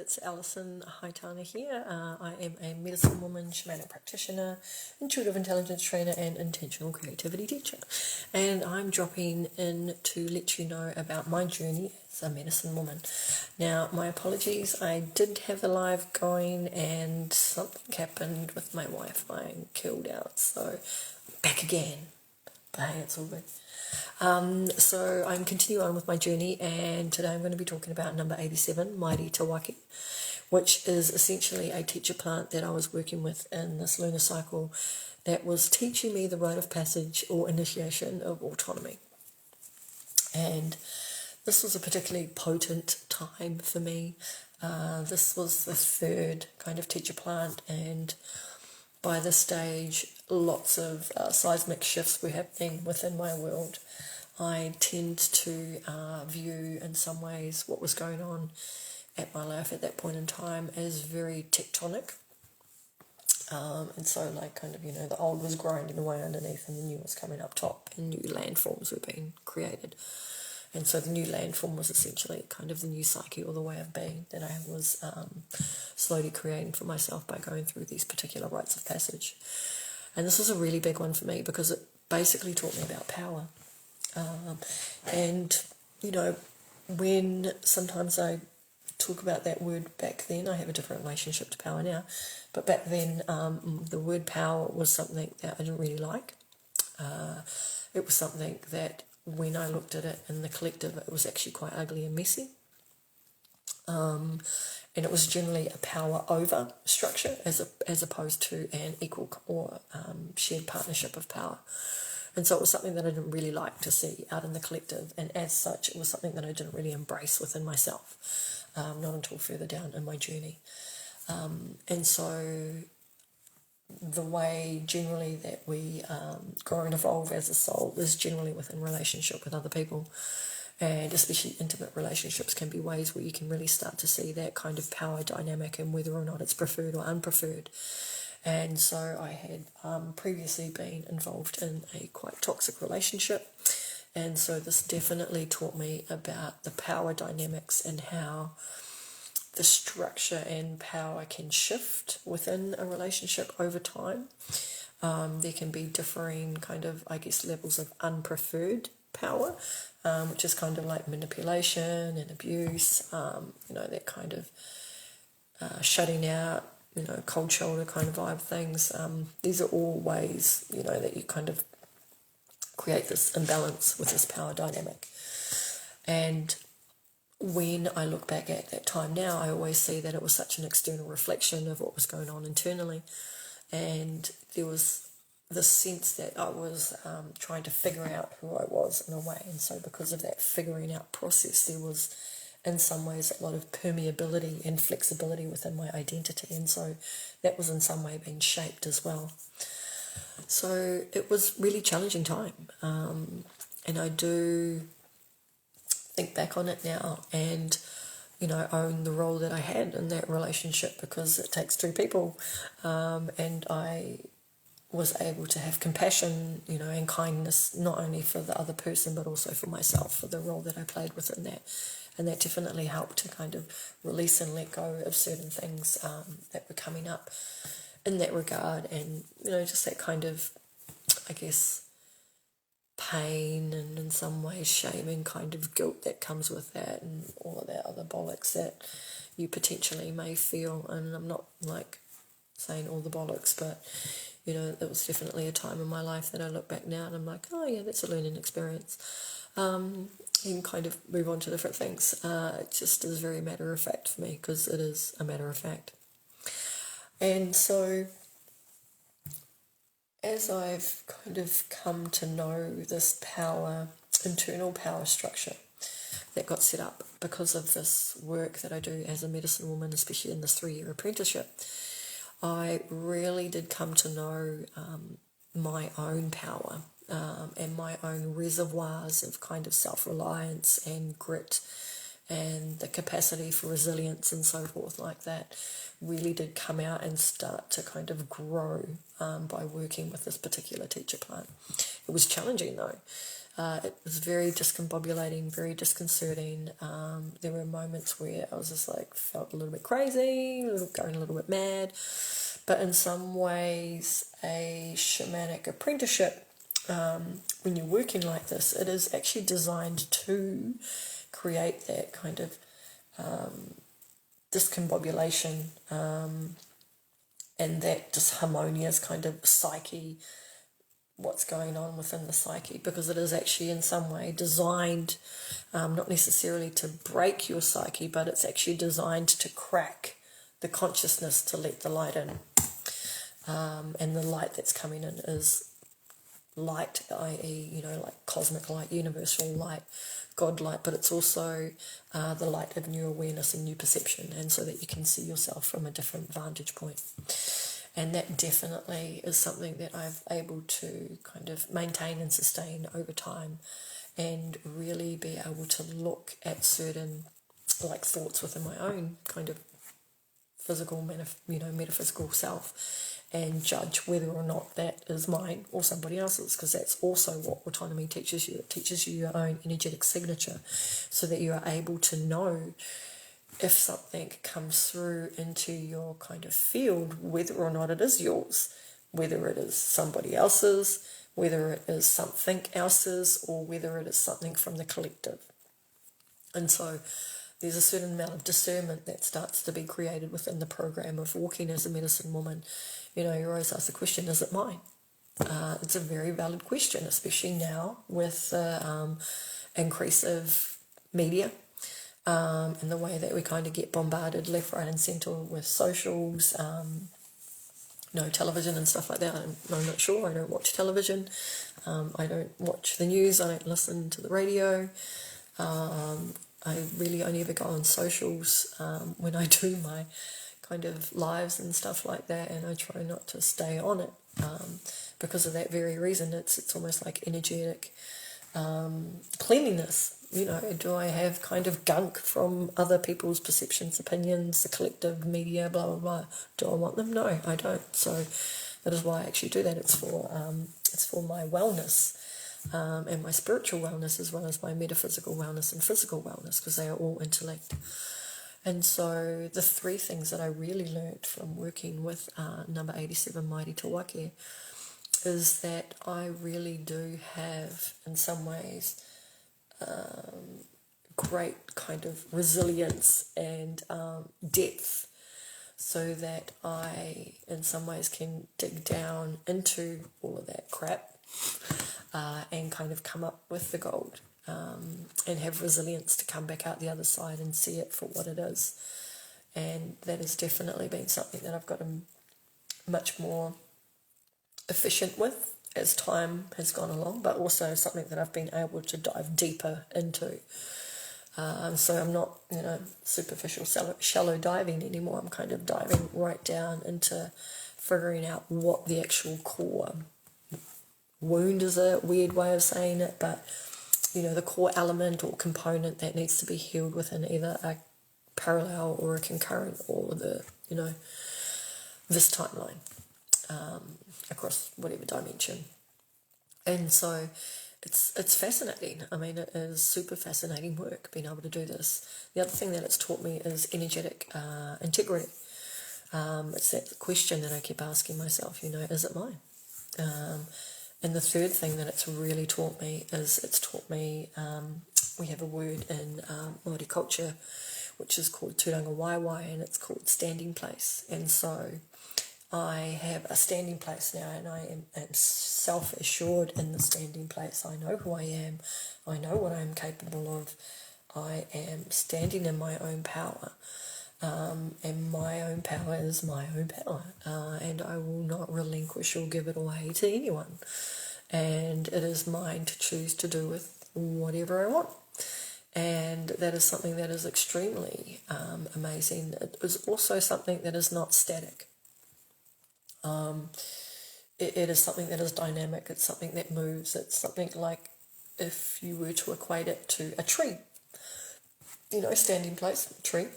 it's Alison, Haitana here. I am a medicine woman, shamanic practitioner, intuitive intelligence trainer and intentional creativity teacher. And I'm dropping in to let you know about my journey as a medicine woman. Now, my apologies, I did have a live going and something happened with my Wi-Fi and killed out, so back again. But hey, it's all good. So I'm continuing on with my journey, and today I'm going to be talking about number 87, Mighty Tawake, which is essentially a teacher plant that I was working with in this lunar cycle that was teaching me the rite of passage or initiation of autonomy. And this was a particularly potent time for me. This was the third kind of teacher plant, and by this stage lots of seismic shifts were happening within my world. I tend to view in some ways what was going on at my life at that point in time as very tectonic. And so like kind of, the old was grinding away underneath and the new was coming up top and new landforms were being created. And so the new landform was essentially kind of the new psyche or the way of being that I was slowly creating for myself by going through these particular rites of passage. And this was a really big one for me because it basically taught me about power. And, when sometimes I talk about that word back then, I have a different relationship to power now, but back then the word power was something that I didn't really like. It was something that when I looked at it in the collective, it was actually quite ugly and messy. And it was generally a power over structure as opposed to an equal or shared partnership of power. And so it was something that I didn't really like to see out in the collective, and as such it was something that I didn't really embrace within myself, not until further down in my journey. And so the way generally that we grow and evolve as a soul is generally within relationship with other people, and especially intimate relationships can be ways where you can really start to see that kind of power dynamic and whether or not it's preferred or unpreferred. And so I had previously been involved in a quite toxic relationship, and so this definitely taught me about the power dynamics and how the structure and power can shift within a relationship over time. There can be differing kind of, levels of unpreferred power, which is kind of like manipulation and abuse, that kind of shutting out, cold shoulder kind of vibe things. These are all ways, that you kind of create this imbalance with this power dynamic. And when I look back at that time now, I always see that it was such an external reflection of what was going on internally. And there was this sense that I was trying to figure out who I was in a way. And so because of that figuring out process, there was in some ways a lot of permeability and flexibility within my identity, and so that was in some way being shaped as well. So it was really challenging time, and I do think back on it now and own the role that I had in that relationship, because it takes two people, and I was able to have compassion and kindness not only for the other person but also for myself, for the role that I played within that. And that definitely helped to kind of release and let go of certain things that were coming up in that regard. And, just that kind of, pain and in some ways shame and kind of guilt that comes with that, and all of that other bollocks that you potentially may feel. And I'm not saying all the bollocks, but, it was definitely a time in my life that I look back now and I'm like, oh yeah, that's a learning experience. You can kind of move on to different things. It just is very matter of fact for me, because it is a matter of fact. And so as I've kind of come to know this internal power structure that got set up because of this work that I do as a medicine woman, especially in this 3-year apprenticeship, I really did come to know my own power. And my own reservoirs of kind of self-reliance and grit and the capacity for resilience and so forth like that really did come out and start to kind of grow by working with this particular teacher plant. It was challenging though. It was very discombobulating, very disconcerting. There were moments where I was just like, felt a little bit crazy, going a little bit mad. But in some ways, a shamanic apprenticeship, when you're working like this, it is actually designed to create that kind of discombobulation and that disharmonious kind of psyche, what's going on within the psyche, because it is actually in some way designed not necessarily to break your psyche, but it's actually designed to crack the consciousness, to let the light in. And the light that's coming in is light, i.e., like cosmic light, universal light, God light, but it's also the light of new awareness and new perception, and so that you can see yourself from a different vantage point. And that definitely is something that I've able to kind of maintain and sustain over time, and really be able to look at certain like thoughts within my own kind of physical, metaphysical self, and judge whether or not that is mine or somebody else's, because that's also what autonomy teaches you. It teaches you your own energetic signature, so that you are able to know if something comes through into your kind of field, whether or not it is yours, whether it is somebody else's, whether it is something else's, or whether it is something from the collective. And so there's a certain amount of discernment that starts to be created within the program of walking as a medicine woman. You always ask the question, is it mine? It's a very valid question, especially now with the increase of media and the way that we kind of get bombarded left, right and centre with socials, television and stuff like that. I'm not sure. I don't watch television. I don't watch the news. I don't listen to the radio. I really only ever go on socials when I do my kind of lives and stuff like that, and I try not to stay on it because of that very reason. It's almost like energetic cleanliness. Do I have kind of gunk from other people's perceptions, opinions, the collective media, blah blah blah? Do I want them? No, I don't. So that is why I actually do that. It's for my wellness. And my spiritual wellness, as well as my metaphysical wellness and physical wellness, because they are all interlinked. And so the three things that I really learnt from working with number 87 Mighty Tawake is that I really do have, in some ways, great kind of resilience and depth, so that I, in some ways, can dig down into all of that crap and kind of come up with the gold, and have resilience to come back out the other side and see it for what it is. And that has definitely been something that I've gotten much more efficient with as time has gone along, but also something that I've been able to dive deeper into. So I'm not, superficial, shallow diving anymore. I'm kind of diving right down into figuring out what the actual core wound is, a weird way of saying it, but the core element or component that needs to be healed within either a parallel or a concurrent, or the this timeline across whatever dimension. And so it's fascinating. I mean, it is super fascinating work being able to do this. The other thing that it's taught me is energetic integrity. It's that question that I keep asking myself, is it mine? And the third thing that it's really taught me is we have a word in Māori culture which is called turangawaewae, and it's called standing place. And so I have a standing place now, and I am self-assured in the standing place. I know who I am. I know what I am capable of. I am standing in my own power. And my own power is my own power, and I will not relinquish or give it away to anyone, and it is mine to choose to do with whatever I want. And that is something that is extremely amazing. It is also something that is not static. It is something that is dynamic. It's something that moves. It's something like, if you were to equate it to a tree, standing place, tree,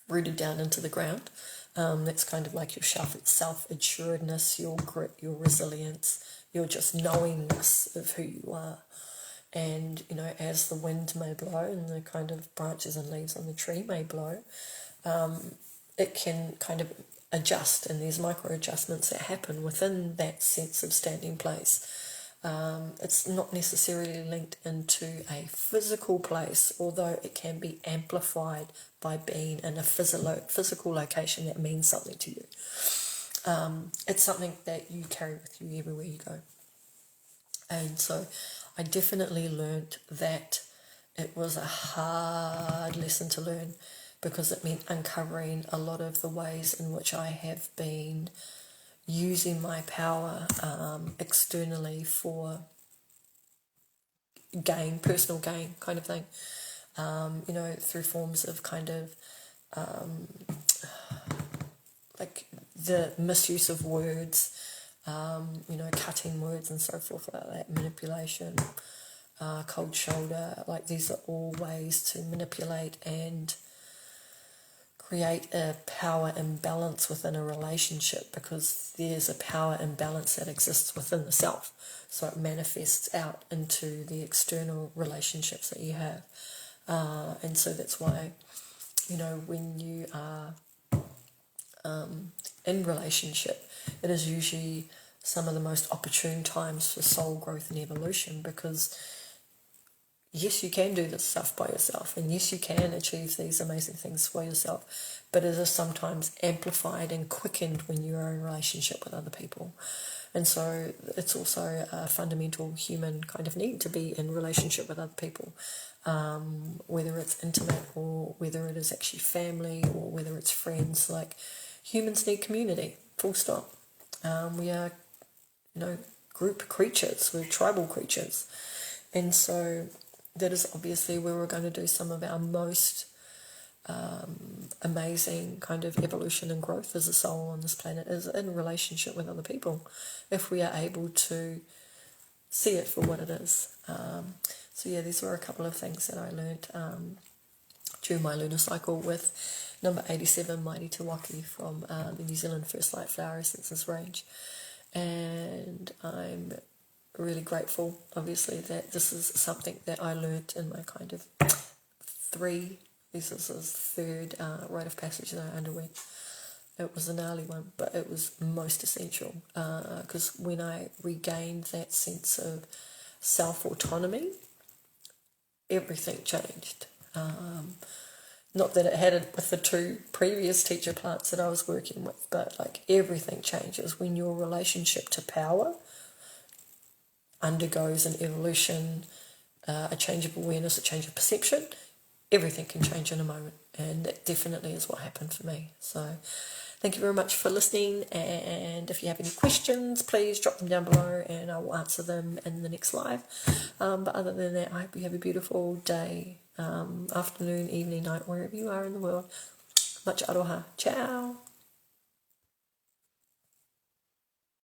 rooted down into the ground. That's kind of like your self-assuredness, your grit, your resilience, your just knowingness of who you are. And, you know, as the wind may blow and the kind of branches and leaves on the tree may blow, it can kind of adjust, and there's micro adjustments that happen within that sense of standing place. It's not necessarily linked into a physical place, although it can be amplified by being in a physical location that means something to you. It's something that you carry with you everywhere you go. And so I definitely learnt that it was a hard lesson to learn, because it meant uncovering a lot of the ways in which I have been using my power externally for gain, personal gain kind of thing, you know, through forms of kind of like the misuse of words, you know, cutting words and so forth like that, manipulation, cold shoulder, like these are all ways to manipulate and create a power imbalance within a relationship, because there's a power imbalance that exists within the self, so it manifests out into the external relationships that you have. And so that's why, you know, when you are in relationship, it is usually some of the most opportune times for soul growth and evolution, because yes, you can do this stuff by yourself, and yes, you can achieve these amazing things for yourself, but it is sometimes amplified and quickened when you are in relationship with other people. And so it's also a fundamental human kind of need to be in relationship with other people, whether it's intimate or whether it is actually family or whether it's friends. Like, humans need community, full stop. We are, you know, group creatures, we're tribal creatures. And so that is obviously where we're going to do some of our most amazing kind of evolution and growth as a soul on this planet, is in relationship with other people, if we are able to see it for what it is. So yeah, these were a couple of things that I learned during my lunar cycle with number 87, Mighty Tawake, from the New Zealand First Light Flower Essences range. And I'm really grateful, obviously, that this is something that I learnt in my kind of this is his third rite of passage that I underwent. It was a gnarly one, but it was most essential, because when I regained that sense of self-autonomy, everything changed. Not that it had it with the two previous teacher plants that I was working with, but like everything changes when your relationship to power undergoes an evolution, a change of awareness, a change of perception. Everything can change in a moment, and that definitely is what happened for me. So thank you very much for listening, and if you have any questions, please drop them down below and I will answer them in the next live. But other than that, I hope you have a beautiful day, afternoon, evening, night, wherever you are in the world. Much aroha. Ciao.